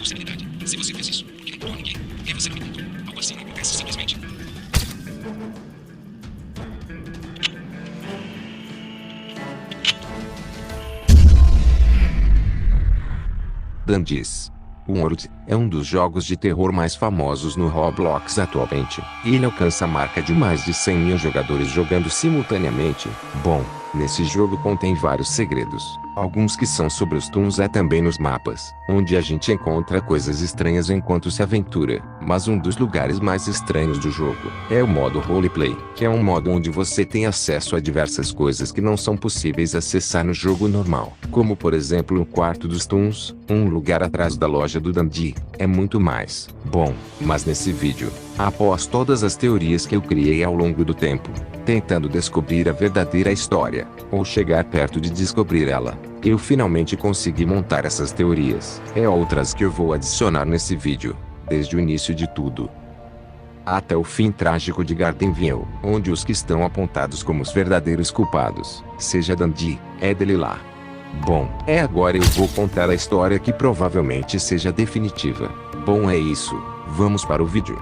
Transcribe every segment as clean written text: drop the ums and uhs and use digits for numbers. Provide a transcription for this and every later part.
possibilidade. Se você fez isso, porque não contou a ninguém, e você não me contou, algo assim não acontece simplesmente. Dandies World é um dos jogos de terror mais famosos no Roblox atualmente. Ele alcança a marca de mais de 100 mil jogadores jogando simultaneamente. Bom, nesse jogo contém vários segredos. Alguns que são sobre os tuns também nos mapas, onde a gente encontra coisas estranhas enquanto se aventura. Mas um dos lugares mais estranhos do jogo é o modo roleplay, que é um modo onde você tem acesso a diversas coisas que não são possíveis acessar no jogo normal, como por exemplo o quarto dos tuns, um lugar atrás da loja do Dundee, é muito mais. Bom, mas nesse vídeo, após todas as teorias que eu criei ao longo do tempo, tentando descobrir a verdadeira história, ou chegar perto de descobrir ela, eu finalmente consegui montar essas teorias. É outras que eu vou adicionar nesse vídeo, desde o início de tudo até o fim trágico de Gardenville, onde os que estão apontados como os verdadeiros culpados, seja Dundee, é Delilah. Bom, agora eu vou contar a história que provavelmente seja definitiva. Bom, é isso, vamos para o vídeo.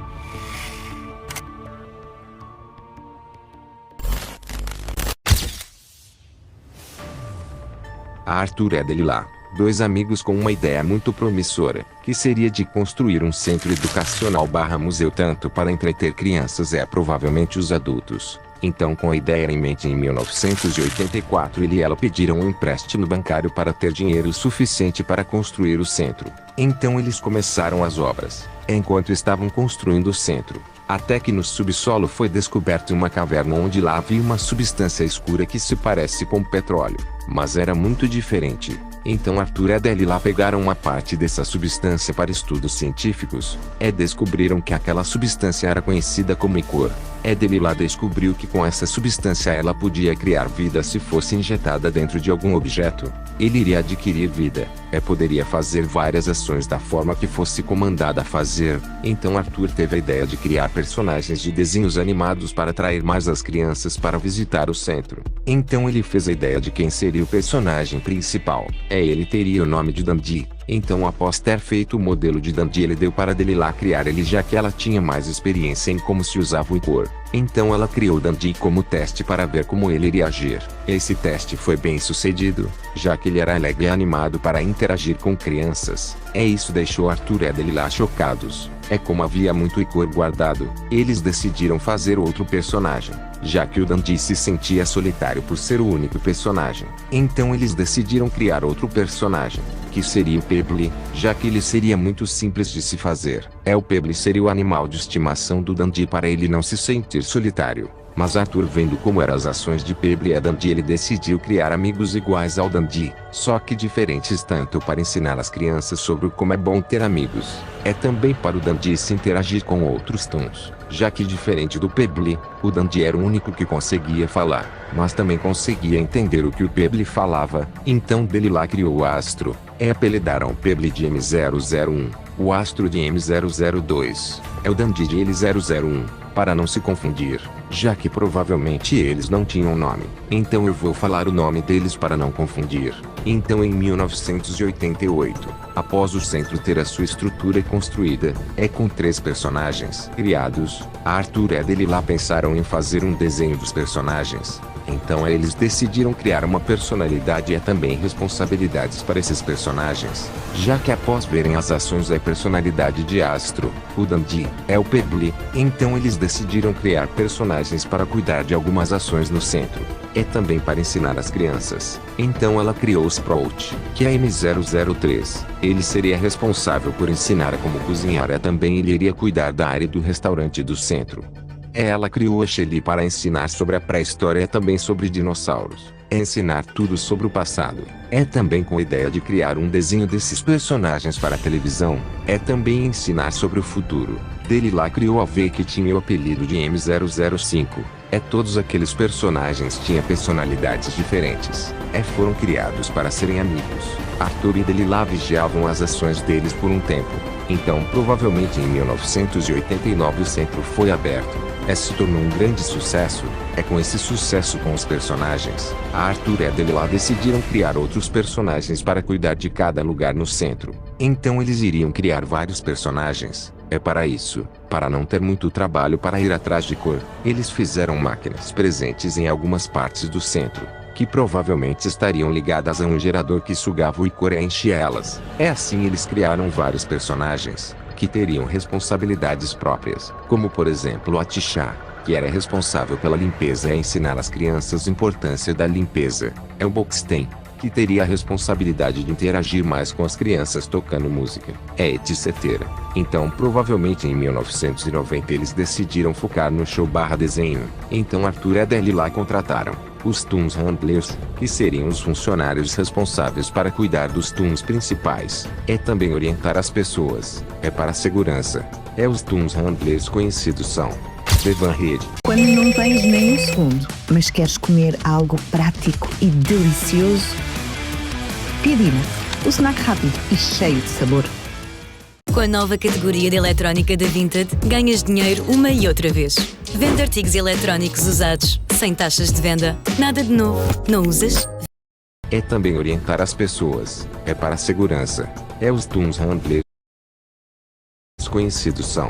Arthur e Delilah, dois amigos com uma ideia muito promissora, que seria de construir um centro educacional/museu tanto para entreter crianças provavelmente os adultos. Então, com a ideia em mente, em 1984 ele e ela pediram um empréstimo bancário para ter dinheiro suficiente para construir o centro. Então eles começaram as obras, enquanto estavam construindo o centro, até que no subsolo foi descoberta uma caverna onde lá havia uma substância escura que se parece com petróleo, mas era muito diferente. Então Arthur e Delilah pegaram uma parte dessa substância para estudos científicos. Descobriram que aquela substância era conhecida como Ichor. Delilah descobriu que com essa substância ela podia criar vida se fosse injetada dentro de algum objeto. Ele iria adquirir vida. Poderia fazer várias ações da forma que fosse comandada a fazer. Então Arthur teve a ideia de criar personagens de desenhos animados para atrair mais as crianças para visitar o centro. Então ele fez a ideia de quem seria o personagem principal. Ele teria o nome de Dundee. Então, após ter feito o modelo de Dundee, ele deu para Delilah criar ele, já que ela tinha mais experiência em como se usava o Ichor. Então ela criou Dundee como teste para ver como ele iria agir. Esse teste foi bem sucedido, já que ele era alegre e animado para interagir com crianças. Isso deixou Arthur e Delilah chocados. Como havia muito Ichor guardado, eles decidiram fazer outro personagem, já que o Dundee se sentia solitário por ser o único personagem. Então eles decidiram criar outro personagem, que seria o Pebble, já que ele seria muito simples de se fazer. O Pebble seria o animal de estimação do Dundee para ele não se sentir solitário. Mas Arthur, vendo como eram as ações de Pebble e Dundee, ele decidiu criar amigos iguais ao Dundee, só que diferentes, tanto para ensinar as crianças sobre como é bom ter amigos, também para o Dundee se interagir com outros tuns, já que diferente do Pebble, o Dundee era o único que conseguia falar, mas também conseguia entender o que o Pebble falava. Então Delilah criou o Astro, apelidaram o Pebble de M001, o Astro de M002, o Dundee de L001, para não se confundir, já que provavelmente eles não tinham nome. Então eu vou falar o nome deles para não confundir. Então em 1988, após o centro ter a sua estrutura construída, com 3 personagens criados, Arthur e Delilah pensaram em fazer um desenho dos personagens. Então eles decidiram criar uma personalidade e também responsabilidades para esses personagens, já que após verem as ações e personalidade de Astro, o Dundee, o Pebble, então eles decidiram criar personagens para cuidar de algumas ações no centro, também para ensinar as crianças. Então ela criou o Sprout, que é M003. Ele seria responsável por ensinar como cozinhar também ele iria cuidar da área do restaurante do centro. Ela criou a Shelly para ensinar sobre a pré-história e também sobre dinossauros. Ensinar tudo sobre o passado. Também com a ideia de criar um desenho desses personagens para a televisão. Também ensinar sobre o futuro. Delilah criou a V, que tinha o apelido de M005. Todos aqueles personagens tinham personalidades diferentes. Foram criados para serem amigos. Arthur e Delilah vigiavam as ações deles por um tempo. Então provavelmente em 1989 o centro foi aberto. Se tornou um grande sucesso. Com esse sucesso com os personagens, a Arthur e a Delilah decidiram criar outros personagens para cuidar de cada lugar no centro. Então eles iriam criar vários personagens. Para isso, para não ter muito trabalho para ir atrás de cor, eles fizeram máquinas presentes em algumas partes do centro, que provavelmente estariam ligadas a um gerador que sugava o icor e enchia elas. Assim eles criaram vários personagens, que teriam responsabilidades próprias, como por exemplo a Tisha, que era responsável pela limpeza e ensinar às crianças a importância da limpeza. O Boxten, que teria a responsabilidade de interagir mais com as crianças tocando música, etc. Então provavelmente em 1990 eles decidiram focar no show/desenho. Então Arthur e a Delilah contrataram os Toons Handlers, que seriam os funcionários responsáveis para cuidar dos Toons principais. Também orientar as pessoas. Para a segurança. Os Toons Handlers conhecidos são Devan Reed. Quando não tens nem um segundo, mas queres comer algo prático e delicioso, Piadina, o snack rápido e cheio de sabor. Com a nova categoria de eletrónica da Vinted, ganhas dinheiro uma e outra vez. Vende artigos eletrónicos usados, sem taxas de venda. Nada de novo. Não usas? Também orientar as pessoas. Para a segurança. Os Toons Handlers conhecidos são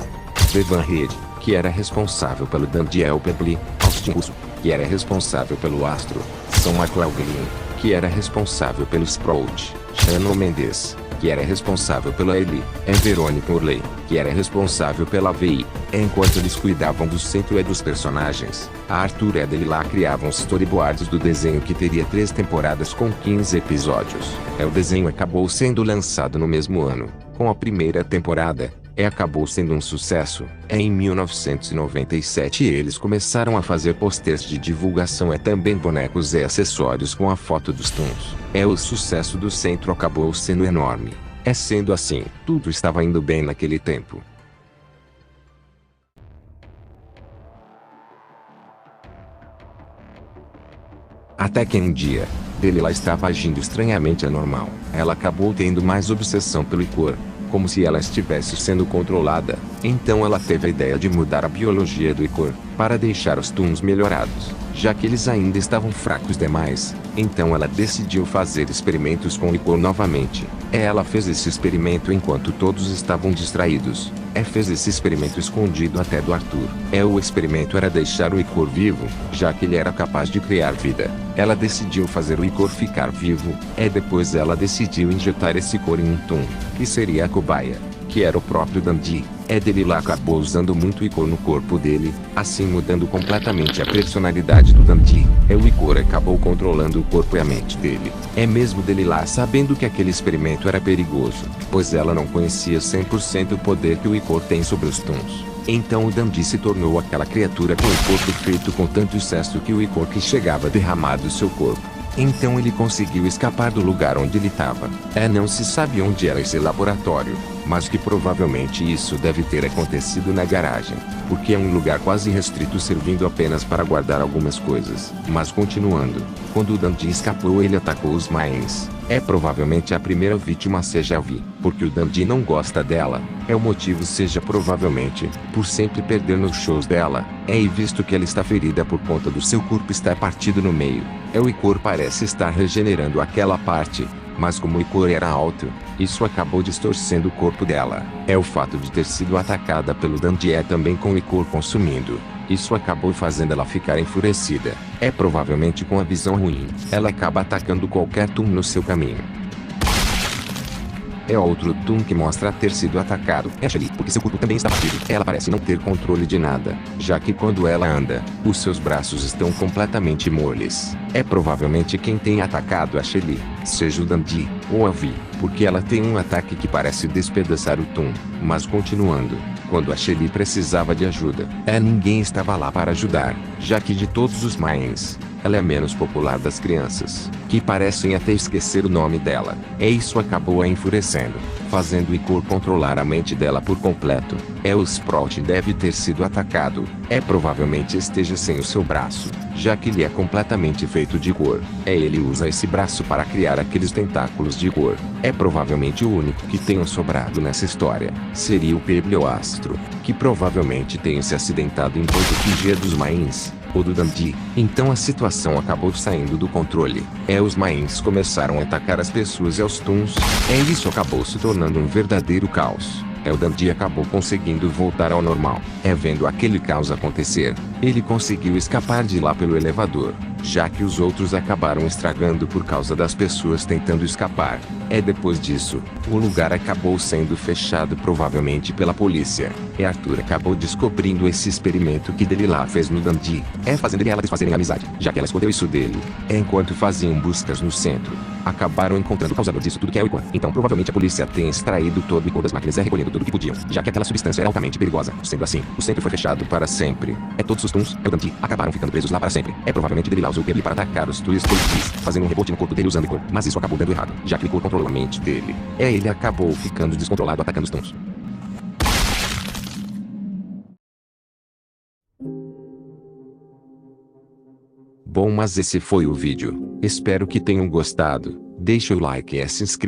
Devan Reed, que era responsável pelo Daniel Pebley, Austin Russo, que era responsável pelo Astro, São McLaughlin, que era responsável pelo Sprout, Shannon Mendes, que era responsável pela Ellie, Verônica Urley, que era responsável pela VI. Enquanto eles cuidavam do centro e dos personagens, a Arthur e a Delilah criavam os storyboards do desenho, que teria 3 temporadas com 15 episódios. O desenho acabou sendo lançado no mesmo ano, com a primeira temporada. Acabou sendo um sucesso. Em 1997 eles começaram a fazer posters de divulgação e também bonecos e acessórios com a foto dos Toons. O sucesso do centro acabou sendo enorme. Sendo assim, tudo estava indo bem naquele tempo. Até que um dia, Delilah estava agindo estranhamente anormal. Ela acabou tendo mais obsessão pelo icor, como se ela estivesse sendo controlada. Então ela teve a ideia de mudar a biologia do icor, para deixar os Toons melhorados, já que eles ainda estavam fracos demais. Então ela decidiu fazer experimentos com o icor novamente. Ela fez esse experimento enquanto todos estavam distraídos. Fez esse experimento escondido até do Arthur. O experimento era deixar o icor vivo, já que ele era capaz de criar vida. Ela decidiu fazer o icor ficar vivo. Depois ela decidiu injetar esse icor em um Toon, que seria a cobaia, que era o próprio Dundee. Delilah acabou usando muito o icor no corpo dele, assim mudando completamente a personalidade do Dundee. O icor acabou controlando o corpo e a mente dele. Mesmo Delilah sabendo que aquele experimento era perigoso, pois ela não conhecia 100% o poder que o icor tem sobre os Toons. Então o Dundee se tornou aquela criatura com o corpo feito com tanto excesso que o icor que chegava a derramar do seu corpo. Então ele conseguiu escapar do lugar onde ele estava. Não se sabe onde era esse laboratório, mas que provavelmente isso deve ter acontecido na garagem, porque é um lugar quase restrito servindo apenas para guardar algumas coisas. Mas continuando, quando o Dundee escapou ele atacou os Mayans. Provavelmente a primeira vítima seja a Vi, porque o Dundee não gosta dela. O motivo seja provavelmente, por sempre perder nos shows dela. E visto que ela está ferida por conta do seu corpo estar partido no meio. O icor parece estar regenerando aquela parte, mas como o icor era alto, isso acabou distorcendo o corpo dela. O fato de ter sido atacada pelo Dundee também com o icor consumindo. Isso acabou fazendo ela ficar enfurecida. Provavelmente com a visão ruim. Ela acaba atacando qualquer Toon no seu caminho. Outro Toon que mostra ter sido atacado é Shelly, porque seu corpo também está partido. Ela parece não ter controle de nada, já que quando ela anda, os seus braços estão completamente moles. Provavelmente quem tem atacado a Shelly, seja o Dundee, ou a Vi, porque ela tem um ataque que parece despedaçar o Toon. Mas continuando, quando a Shelly precisava de ajuda, ninguém estava lá para ajudar, já que de todos os Mayans, ela é a menos popular das crianças, que parecem até esquecer o nome dela. Isso acabou a enfurecendo, fazendo Igor controlar a mente dela por completo. O Sprout deve ter sido atacado. Provavelmente esteja sem o seu braço, já que ele é completamente feito de Igor. Ele usa esse braço para criar aqueles tentáculos de Igor. Provavelmente o único que tenha sobrado nessa história seria o Biblioastro, que provavelmente tenha se acidentado enquanto fugia dos Mains, ou do Dandy. Então a situação acabou saindo do controle. Os Mains começaram a atacar as pessoas e aos Toons. Isso acabou se tornando um verdadeiro caos. O Dandy acabou conseguindo voltar ao normal. Vendo aquele caos acontecer, ele conseguiu escapar de lá pelo elevador, já que os outros acabaram estragando por causa das pessoas tentando escapar. Depois disso, o lugar acabou sendo fechado provavelmente pela polícia. Arthur acabou descobrindo esse experimento que Delilah fez no Dandy, fazendo ele e ela desfazerem amizade, já que ela escondeu isso dele. Enquanto faziam buscas no centro, acabaram encontrando o causador disso tudo, que é o Igor. Então provavelmente a polícia tenha extraído todo o Igor das máquinas e recolhendo tudo que podiam, já que aquela substância era altamente perigosa. Sendo assim, o centro foi fechado para sempre. Todos os Toons, o Dandy, acabaram ficando presos lá para sempre. Provavelmente Delilah usou o Kirby para atacar os Toys Politis, fazendo um rebote no corpo dele usando Igor. Mas isso acabou dando errado, já que Igor controlou a mente dele. Ele acabou ficando descontrolado atacando os Toons. Bom, mas esse foi o vídeo. Espero que tenham gostado. Deixe o like e se inscreva.